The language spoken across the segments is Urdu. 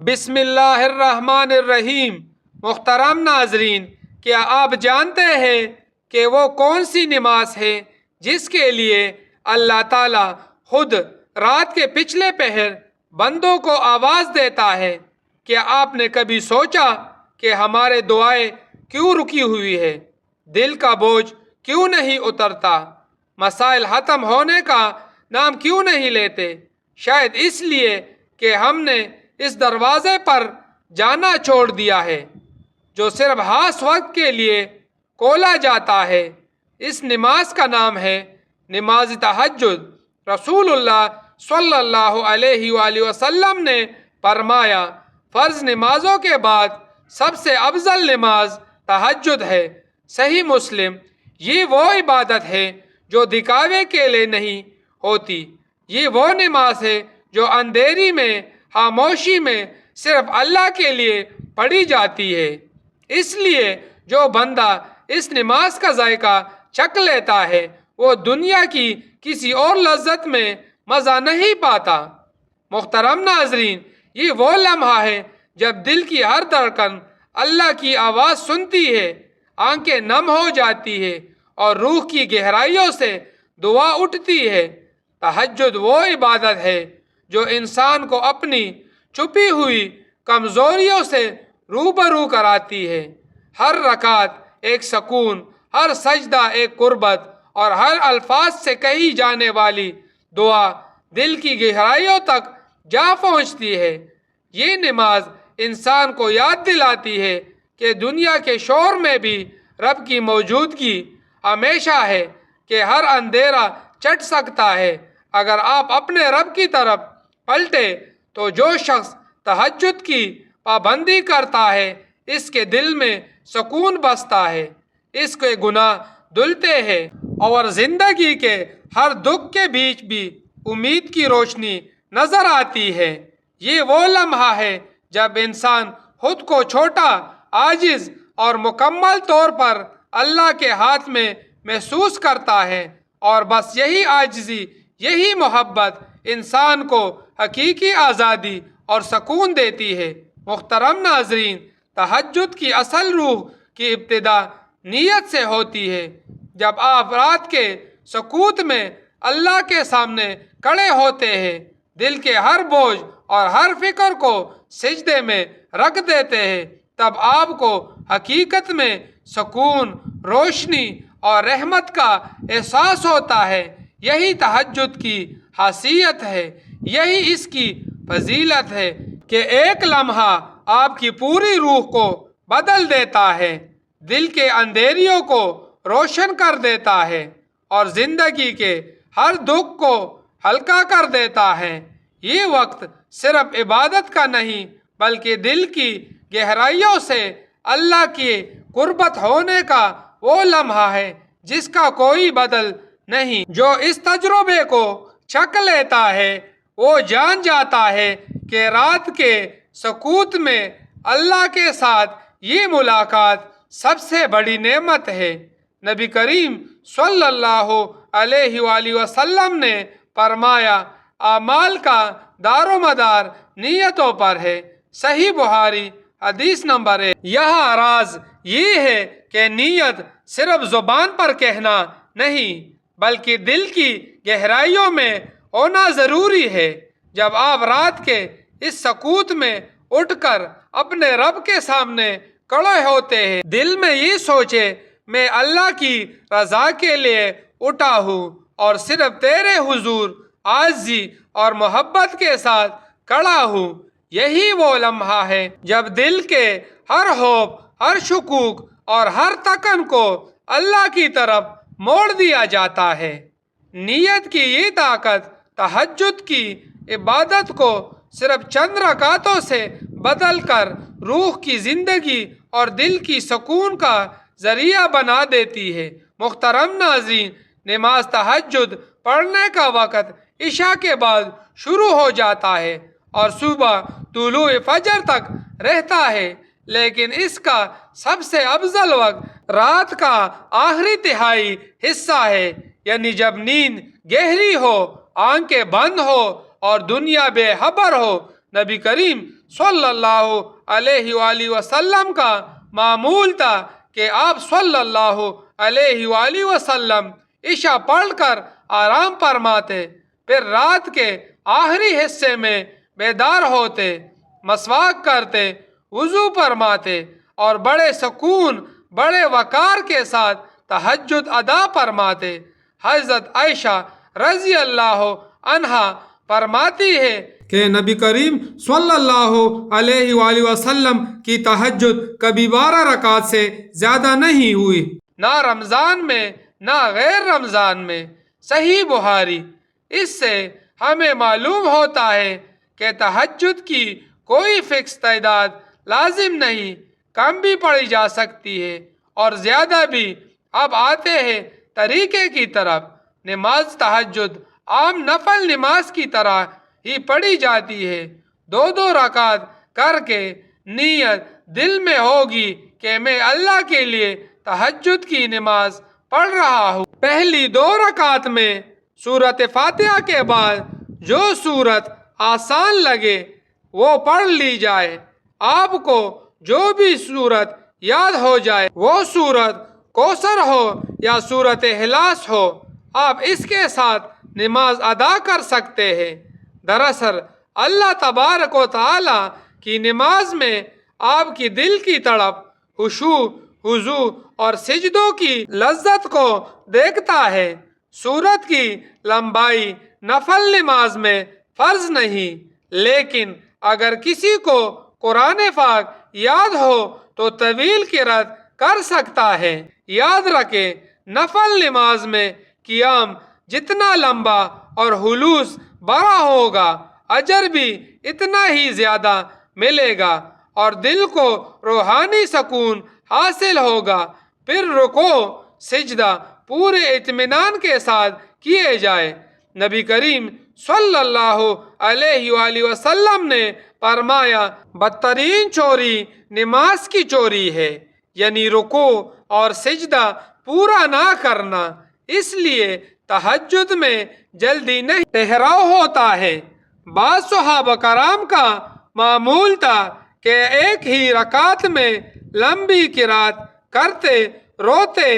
بسم اللہ الرحمن الرحیم۔ محترم ناظرین، کیا آپ جانتے ہیں کہ وہ کون سی نماز ہے جس کے لیے اللہ تعالیٰ خود رات کے پچھلے پہر بندوں کو آواز دیتا ہے؟ کیا آپ نے کبھی سوچا کہ ہمارے دعائیں کیوں رکی ہوئی ہے؟ دل کا بوجھ کیوں نہیں اترتا؟ مسائل ختم ہونے کا نام کیوں نہیں لیتے؟ شاید اس لیے کہ ہم نے اس دروازے پر جانا چھوڑ دیا ہے جو صرف خاص وقت کے لیے کھولا جاتا ہے۔ اس نماز کا نام ہے نماز تہجد۔ رسول اللہ صلی اللہ علیہ وآلہ وسلم نے فرمایا، فرض نمازوں کے بعد سب سے افضل نماز تہجد ہے۔ صحیح مسلم۔ یہ وہ عبادت ہے جو دکھاوے کے لیے نہیں ہوتی، یہ وہ نماز ہے جو اندھیری میں، خاموشی میں صرف اللہ کے لیے پڑھی جاتی ہے۔ اس لیے جو بندہ اس نماز کا ذائقہ چکھ لیتا ہے وہ دنیا کی کسی اور لذت میں مزہ نہیں پاتا۔ محترم ناظرین، یہ وہ لمحہ ہے جب دل کی ہر دھڑکن اللہ کی آواز سنتی ہے، آنکھیں نم ہو جاتی ہے اور روح کی گہرائیوں سے دعا اٹھتی ہے۔ تہجد وہ عبادت ہے جو انسان کو اپنی چھپی ہوئی کمزوریوں سے روبرو کراتی ہے۔ ہر رکعت ایک سکون، ہر سجدہ ایک قربت اور ہر الفاظ سے کہی جانے والی دعا دل کی گہرائیوں تک جا پہنچتی ہے۔ یہ نماز انسان کو یاد دلاتی ہے کہ دنیا کے شور میں بھی رب کی موجودگی ہمیشہ ہے، کہ ہر اندھیرا چٹ سکتا ہے اگر آپ اپنے رب کی طرف پلٹے۔ تو جو شخص تہجد کی پابندی کرتا ہے اس کے دل میں سکون بستا ہے، اس کے گناہ دھلتے ہیں اور زندگی کے ہر دکھ کے بیچ بھی امید کی روشنی نظر آتی ہے۔ یہ وہ لمحہ ہے جب انسان خود کو چھوٹا، عاجز اور مکمل طور پر اللہ کے ہاتھ میں محسوس کرتا ہے، اور بس یہی عاجزی، یہی محبت انسان کو حقیقی آزادی اور سکون دیتی ہے۔ محترم ناظرین، تہجد کی اصل روح کی ابتدا نیت سے ہوتی ہے۔ جب آپ رات کے سکوت میں اللہ کے سامنے کھڑے ہوتے ہیں، دل کے ہر بوجھ اور ہر فکر کو سجدے میں رکھ دیتے ہیں، تب آپ کو حقیقت میں سکون، روشنی اور رحمت کا احساس ہوتا ہے۔ یہی تہجد کی خاصیت ہے، یہی اس کی فضیلت ہے کہ ایک لمحہ آپ کی پوری روح کو بدل دیتا ہے، دل کے اندھیریوں کو روشن کر دیتا ہے اور زندگی کے ہر دکھ کو ہلکا کر دیتا ہے۔ یہ وقت صرف عبادت کا نہیں بلکہ دل کی گہرائیوں سے اللہ کی قربت ہونے کا وہ لمحہ ہے جس کا کوئی بدل نہیں۔ جو اس تجربے کو چکھ لیتا ہے وہ جان جاتا ہے کہ رات کے سکوت میں اللہ کے ساتھ یہ ملاقات سب سے بڑی نعمت ہے۔ نبی کریم صلی اللہ علیہ وآلہ وسلم نے فرمایا، اعمال کا دار و مدار نیتوں پر ہے۔ صحیح بخاری حدیث نمبر 1۔ یہاں راز یہ ہے کہ نیت صرف زبان پر کہنا نہیں بلکہ دل کی گہرائیوں میں ہونا ضروری ہے۔ جب آپ رات کے اس سکوت میں اٹھ کر اپنے رب کے سامنے کھڑے ہوتے ہیں، دل میں یہ سوچے، میں اللہ کی رضا کے لیے اٹھا ہوں اور صرف تیرے حضور عاجزی اور محبت کے ساتھ کھڑا ہوں، یہی وہ لمحہ ہے جب دل کے ہر خوف، ہر شکوک اور ہر تکن کو اللہ کی طرف موڑ دیا جاتا ہے۔ نیت کی یہ طاقت تہجد کی عبادت کو صرف چند رکعتوں سے بدل کر روح کی زندگی اور دل کی سکون کا ذریعہ بنا دیتی ہے۔ محترم ناظرین، نماز تہجد پڑھنے کا وقت عشاء کے بعد شروع ہو جاتا ہے اور صبح طلوع فجر تک رہتا ہے، لیکن اس کا سب سے افضل وقت رات کا آخری تہائی حصہ ہے، یعنی جب نیند گہری ہو، آنکھیں بند ہو اور دنیا بے خبر ہو۔ نبی کریم صلی اللہ علیہ وآلہ وسلم کا معمول تھا کہ آپ صلی اللہ علیہ وآلہ وسلم عشاء پڑھ کر آرام فرماتے، پھر رات کے آخری حصے میں بیدار ہوتے، مسواک کرتے، وضو فرماتے اور بڑے سکون بڑے وقار کے ساتھ تہجد ادا فرماتے۔ حضرت عائشہ رضی اللہ عنہا فرماتی ہے کہ نبی کریم صلی اللہ علیہ وآلہ وسلم کی تہجد کبھی 12 رکعت سے زیادہ نہیں ہوئی، نہ رمضان میں نہ غیر رمضان میں۔ صحیح بخاری۔ اس سے ہمیں معلوم ہوتا ہے کہ تہجد کی کوئی فکس تعداد لازم نہیں، کم بھی پڑھی جا سکتی ہے اور زیادہ بھی۔ اب آتے ہیں طریقے کی طرف۔ نماز تہجد عام نفل نماز کی طرح ہی پڑھی جاتی ہے۔ 2 رکعت کر کے نیت دل میں ہوگی کہ میں اللہ کے لیے تہجد کی نماز پڑھ رہا ہوں۔ پہلی 2 رکعت میں سورۃ فاتحہ کے بعد جو سورت آسان لگے وہ پڑھ لی جائے۔ آپ کو جو بھی سورت یاد ہو جائے، وہ سورت کوثر ہو یا سورۃ اخلاص ہو، آپ اس کے ساتھ نماز ادا کر سکتے ہیں۔ دراصل اللہ تبارک و تعالی کی نماز میں آپ کی دل کی تڑپ، خشوع، خضوع اور سجدوں کی لذت کو دیکھتا ہے۔ سورت کی لمبائی نفل نماز میں فرض نہیں، لیکن اگر کسی کو قرآن پاک یاد ہو تو طویل قرأت کر سکتا ہے۔ یاد رکھیں، نفل نماز میں قیام جتنا لمبا اور خلوص بڑا ہوگا، اجر بھی اتنا ہی زیادہ ملے گا اور دل کو روحانی سکون حاصل ہوگا۔ پھر رکوع سجدہ پورے اطمینان کے ساتھ کیے جائے۔ نبی کریم صلی اللہ علیہ وآلہ وسلم نے فرمایا، بدترین چوری نماز کی چوری ہے، یعنی رکوع اور سجدہ پورا نہ کرنا۔ اس لیے تہجد میں جلدی نہیں، ٹھہراؤ ہوتا ہے۔ بعض صحابہ کرام کا معمول تھا کہ ایک ہی رکعت میں لمبی قرأت کرتے، روتے،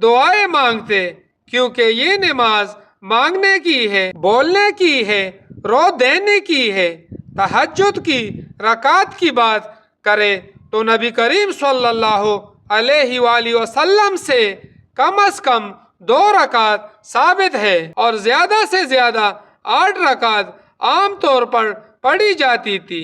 دعائیں مانگتے، کیونکہ یہ نماز مانگنے کی ہے، بولنے کی ہے، رو دینے کی ہے۔ تہجد کی رکعت کی بات کرے تو نبی کریم صلی اللہ علیہ وآلہ وسلم سے کم از کم 2 رکعت ثابت ہے اور زیادہ سے زیادہ 8 رکعت عام طور پر پڑھی جاتی تھی۔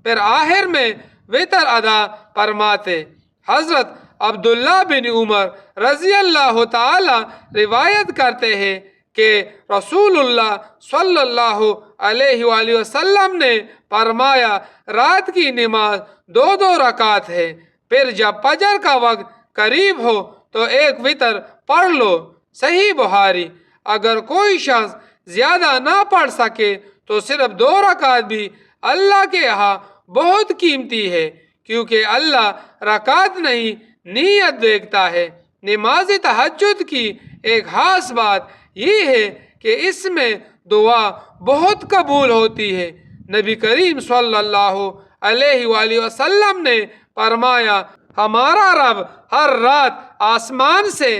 پھر آخر میں وتر ادا فرماتے۔ حضرت عبداللہ بن عمر رضی اللہ تعالی روایت کرتے ہیں کہ رسول اللہ صلی اللہ علیہ وآلہ وسلم نے فرمایا، رات کی نماز 2 رکعت ہے، پھر جب فجر کا وقت قریب ہو تو ایک وتر پڑھ لو۔ صحیح بخاری۔ اگر کوئی شخص زیادہ نہ پڑھ سکے تو صرف 2 رکعت بھی اللہ کے ہاں بہت قیمتی ہے، کیونکہ اللہ رکعت نہیں نیت دیکھتا ہے۔ نماز تہجد کی ایک خاص بات یہ ہے کہ اس میں دعا بہت قبول ہوتی ہے۔ نبی کریم صلی اللہ علیہ وآلہ وسلم نے فرمایا، ہمارا رب ہر رات آسمان سے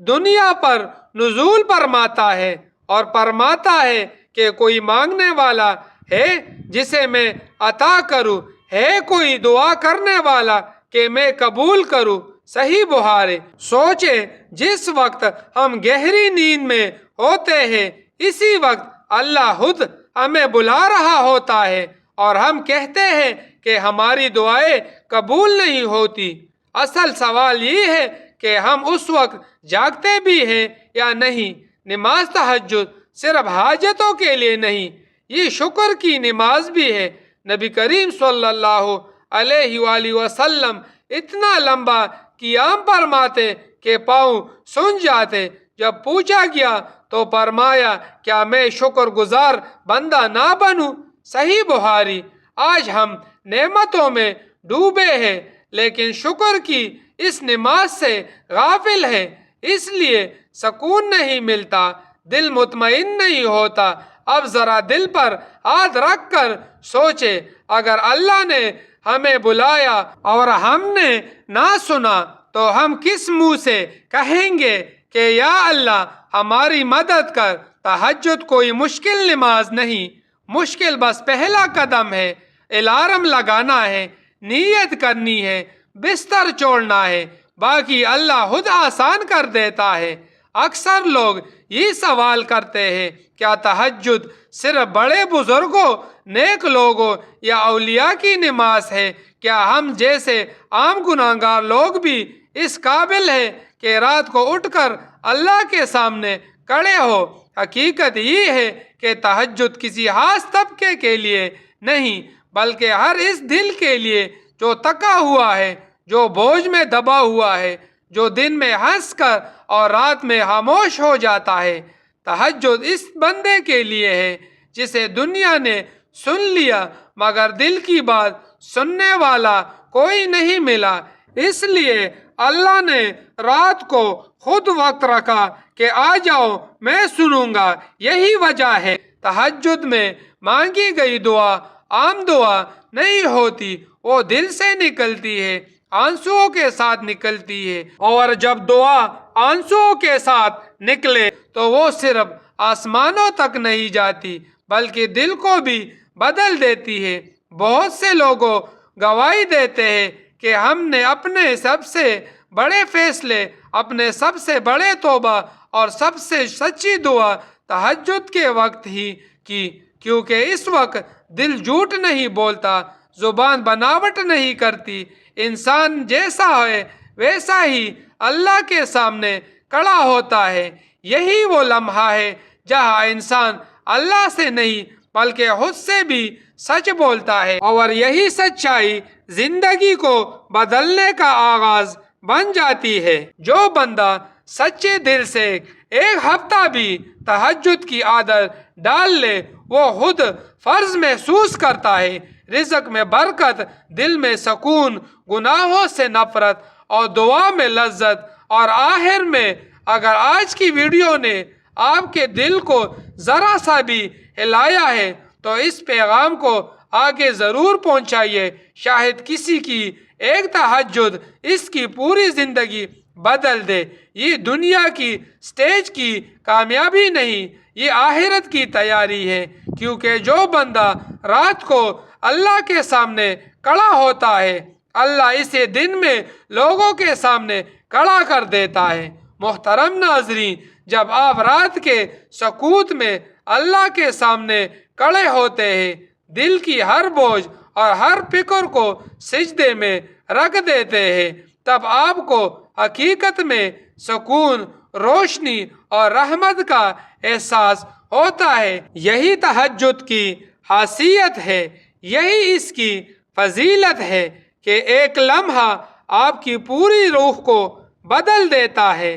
دنیا پر نزول فرماتا ہے اور فرماتا ہے کہ کوئی مانگنے والا ہے جسے میں عطا کروں، ہے کوئی دعا کرنے والا کہ میں قبول کروں۔ صحیح بخاری۔ سوچے، جس وقت ہم گہری نیند میں ہوتے ہیں اسی وقت اللہ خود ہمیں بلا رہا ہوتا ہے اور ہم کہتے ہیں کہ ہماری دعائیں قبول نہیں ہوتی۔ اصل سوال یہ ہے کہ ہم اس وقت جاگتے بھی ہیں یا نہیں۔ نماز تہجد صرف حاجتوں کے لیے نہیں، یہ شکر کی نماز بھی ہے۔ نبی کریم صلی اللہ علیہ وآلہ وسلم اتنا لمبا قیام فرماتے کہ پاؤں سن جاتے۔ جب پوچھا گیا تو فرمایا، کیا میں شکر گزار بندہ نہ بنوں؟ صحیح بخاری۔ آج ہم نعمتوں میں ڈوبے ہیں لیکن شکر کی اس نماز سے غافل ہیں، اس لیے سکون نہیں ملتا، دل مطمئن نہیں ہوتا۔ اب ذرا دل پر ہاتھ رکھ کر سوچے، اگر اللہ نے ہمیں بلایا اور ہم نے نہ سنا تو ہم کس منہ سے کہیں گے کہ یا اللہ ہماری مدد کر؟ تہجد کوئی مشکل نماز نہیں، مشکل بس پہلا قدم ہے۔ الارم لگانا ہے، نیت کرنی ہے، بستر چھوڑنا ہے، باقی اللہ خود آسان کر دیتا ہے۔ اکثر لوگ یہ سوال کرتے ہیں، کیا تہجد صرف بڑے بزرگوں، نیک لوگوں یا اولیاء کی نماز ہے؟ کیا ہم جیسے عام گناہگار لوگ بھی اس قابل ہیں کہ رات کو اٹھ کر اللہ کے سامنے کھڑے ہو؟ حقیقت یہ ہے کہ تہجد کسی خاص طبقے کے لیے نہیں، بلکہ ہر اس دل کے لیے جو تکا ہوا ہے، جو بوجھ میں دبا ہوا ہے، جو دن میں ہنس کر اور رات میں خاموش ہو جاتا ہے۔ تہجد اس بندے کے لیے ہے جسے دنیا نے سن لیا مگر دل کی بات سننے والا کوئی نہیں ملا، اس لیے اللہ نے رات کو خود وقت رکھا کہ آ جاؤ میں سنوں گا۔ یہی وجہ ہے تہجد میں مانگی گئی دعا عام دعا نہیں ہوتی، وہ دل سے نکلتی ہے، آنسوؤں کے ساتھ نکلتی ہے، اور جب دعا آنسوؤں کے ساتھ نکلے تو وہ صرف آسمانوں تک نہیں جاتی بلکہ دل کو بھی بدل دیتی ہے۔ بہت سے لوگوں گواہی دیتے ہیں کہ ہم نے اپنے سب سے بڑے فیصلے، اپنے سب سے بڑے توبہ اور سب سے سچی دعا تہجد کے وقت ہی کی، کیونکہ اس وقت دل جھوٹ نہیں بولتا، زبان بناوٹ نہیں کرتی، انسان جیسا ہے ویسا ہی اللہ کے سامنے کھڑا ہوتا ہے۔ یہی وہ لمحہ ہے جہاں انسان اللہ سے نہیں بلکہ خود سے بھی سچ بولتا ہے، اور یہی سچائی زندگی کو بدلنے کا آغاز بن جاتی ہے۔ جو بندہ سچے دل سے ایک ہفتہ بھی تہجد کی عادت ڈال لے، وہ خود فرض محسوس کرتا ہے، رزق میں برکت، دل میں سکون، گناہوں سے نفرت اور دعا میں لذت۔ اور آخر میں اگر آج کی ویڈیو نے آپ کے دل کو ذرا سا بھی ہلایا ہے تو اس پیغام کو آگے ضرور پہنچائیے، شاید کسی کی ایک تہجد اس کی پوری زندگی بدل دے۔ یہ دنیا کی سٹیج کی کامیابی نہیں، یہ آخرت کی تیاری ہے، کیونکہ جو بندہ رات کو اللہ کے سامنے کھڑا ہوتا ہے، اللہ اسے دن میں لوگوں کے سامنے کھڑا کر دیتا ہے۔ محترم ناظرین، جب آپ رات کے سکوت میں اللہ کے سامنے کھڑے ہوتے ہیں، دل کی ہر بوجھ اور ہر فکر کو سجدے میں رکھ دیتے ہیں، تب آپ کو حقیقت میں سکون، روشنی اور رحمت کا احساس ہوتا ہے۔ یہی تہجد کی خاصیت ہے، یہی اس کی فضیلت ہے کہ ایک لمحہ آپ کی پوری روح کو بدل دیتا ہے،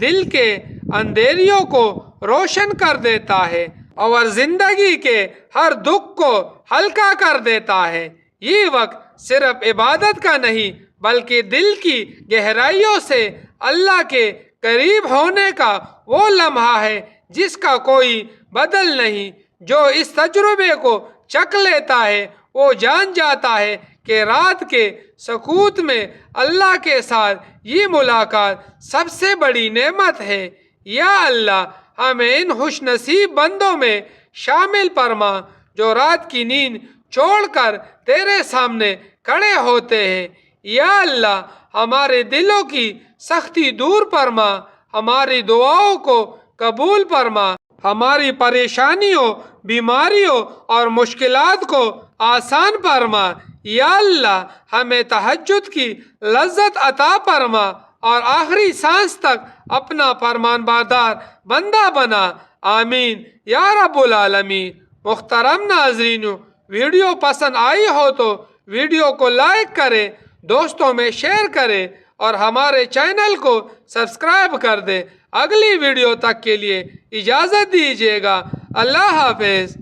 دل کے اندھیریوں کو روشن کر دیتا ہے اور زندگی کے ہر دکھ کو ہلکا کر دیتا ہے۔ یہ وقت صرف عبادت کا نہیں بلکہ دل کی گہرائیوں سے اللہ کے قریب ہونے کا وہ لمحہ ہے جس کا کوئی بدل نہیں۔ جو اس تجربے کو چکھ لیتا ہے وہ جان جاتا ہے کہ رات کے سکوت میں اللہ کے ساتھ یہ ملاقات سب سے بڑی نعمت ہے۔ یا اللہ ہمیں ان خوش نصیب بندوں میں شامل فرما جو رات کی نیند چھوڑ کر تیرے سامنے کھڑے ہوتے ہیں۔ یا اللہ ہمارے دلوں کی سختی دور فرما، ہماری دعاؤں کو قبول فرما، ہماری پریشانیوں، بیماریوں اور مشکلات کو آسان فرما۔ یا اللہ ہمیں تہجد کی لذت عطا فرما اور آخری سانس تک اپنا فرمان بردار بندہ بنا۔ آمین یا رب العالمین۔ محترم ناظرین، ویڈیو پسند آئی ہو تو ویڈیو کو لائک کریں، دوستوں میں شیئر کریں اور ہمارے چینل کو سبسکرائب کر دیں۔ اگلی ویڈیو تک کے لیے اجازت دیجیے گا۔ اللہ حافظ۔